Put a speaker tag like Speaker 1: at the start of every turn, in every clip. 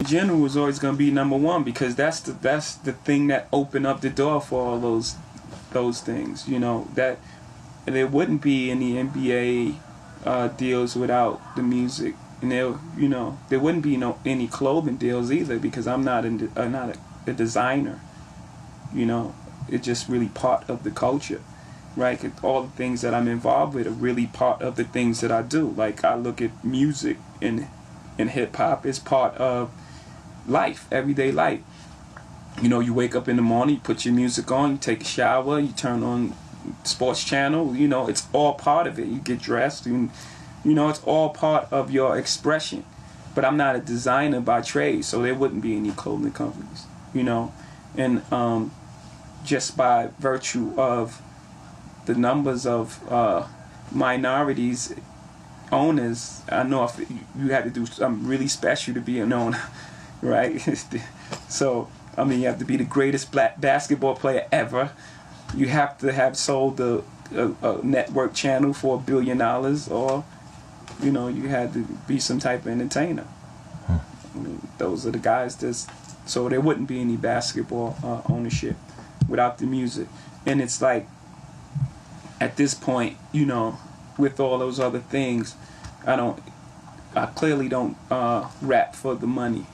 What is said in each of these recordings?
Speaker 1: general is always going to be number one, because that's the thing that opened up the door for all those things. You know, that there wouldn't be any NBA deals without the music, and there wouldn't be any clothing deals either, because I'm not a designer. You know, it's just really part of the culture, right? All the things that I'm involved with are really part of the things that I do. Like, I look at music and hip hop as part of life, everyday life. You know, you wake up in the morning, you put your music on, you take a shower, you turn on sports channel. You know, it's all part of it. You get dressed, and it's all part of your expression. But I'm not a designer by trade, so there wouldn't be any clothing companies. You know, and just by virtue of the numbers of minorities owners, I know if you had to do something really special to be an owner, right? So, I mean, you have to be the greatest black basketball player ever. You have to have sold a network channel for $1 billion, or, you had to be some type of entertainer. I mean, those are the guys so there wouldn't be any basketball ownership without the music. And it's like, at this point, with all those other things, I clearly don't rap for the money,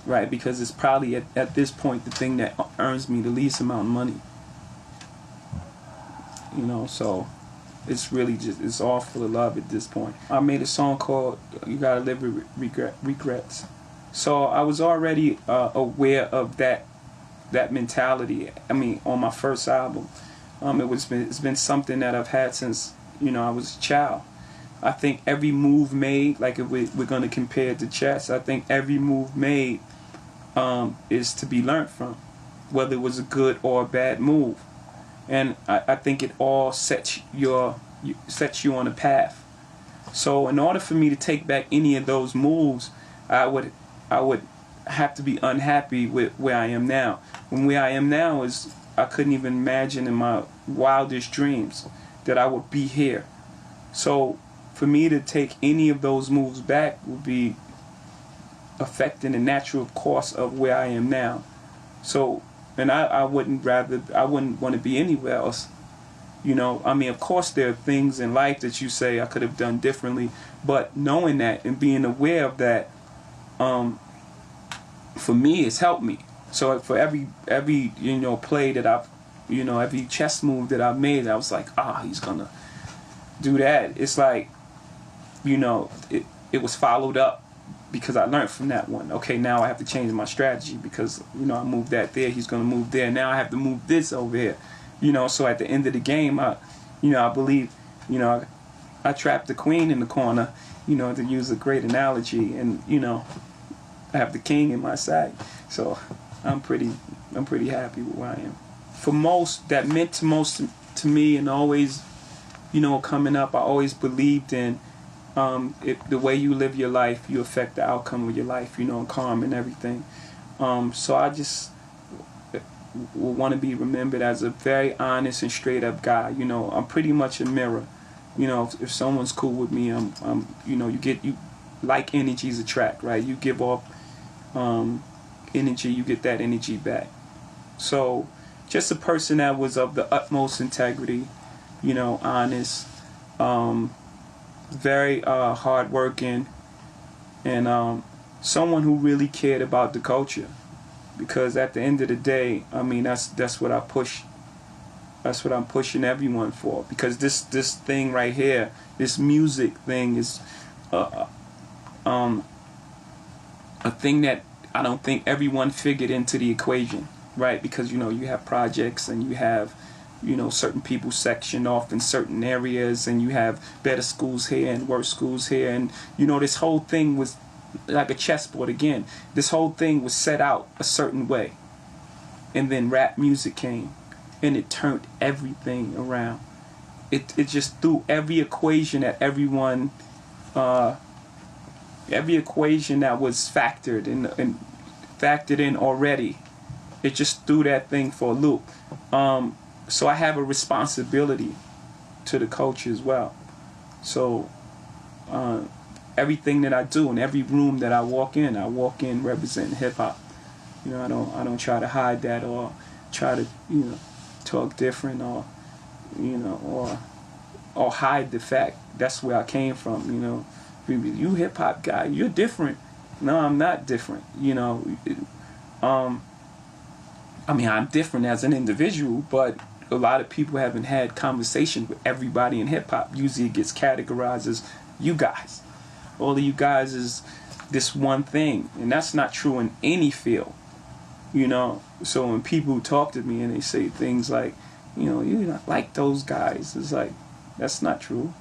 Speaker 1: right? Because it's probably at this point the thing that earns me the least amount of money. So it's really it's all for the love at this point. I made a song called "You Gotta Live with Regrets." So I was already aware of that mentality. I mean, on my first album, it's been something that I've had since I was a child. I think every move made, like if we're going to compare it to chess, I think every move made is to be learned from, whether it was a good or a bad move. And I think it all sets you on a path. So in order for me to take back any of those moves, I would have to be unhappy with where I am now. And where I am now is, I couldn't even imagine in my wildest dreams that I would be here. So for me to take any of those moves back would be affecting the natural course of where I am now. So, and I wouldn't want to be anywhere else. I mean, of course there are things in life that you say I could have done differently, but knowing that and being aware of that, for me, it's helped me. So for every play that I've, every chess move that I've made, I was like, he's gonna do that. It's like, it was followed up because I learned from that one. Okay, now I have to change my strategy because, I moved that there, he's gonna move there. Now I have to move this over here. So at the end of the game, I believe, I trapped the queen in the corner, to use a great analogy, and, I have the king in my side. So I'm pretty happy with where I am. For most, that meant most to me, and always, coming up, I always believed in the way you live your life, you affect the outcome of your life, karma and everything. So I just will want to be remembered as a very honest and straight up guy. I'm pretty much a mirror. If someone's cool with me, you like energies attract, right? You give off energy, you get that energy back. So just a person that was of the utmost integrity, honest, very hardworking, and someone who really cared about the culture. Because at the end of the day, I mean, that's what I push. That's what I'm pushing everyone for. Because this thing right here, this music thing, is a thing that I don't think everyone figured into the equation, right? Because you have projects, and you have certain people sectioned off in certain areas, and you have better schools here and worse schools here, and this whole thing was like a chessboard again. This whole thing was set out a certain way, and then rap music came, and it turned everything around. It just threw every equation that everyone, every equation that was factored in already, it just threw that thing for a loop. So I have a responsibility to the culture as well. So everything that I do in every room that I walk in representing hip hop. You know, I don't try to hide that or try to, talk different or, or hide the fact that's where I came from. You hip hop guy, you're different. No, I'm not different. I mean, I'm different as an individual, but a lot of people haven't had conversations with everybody in hip hop. Usually it gets categorized as you guys. All of you guys is this one thing, and that's not true in any field. So when people talk to me and they say things like, you're not like those guys, it's like, that's not true.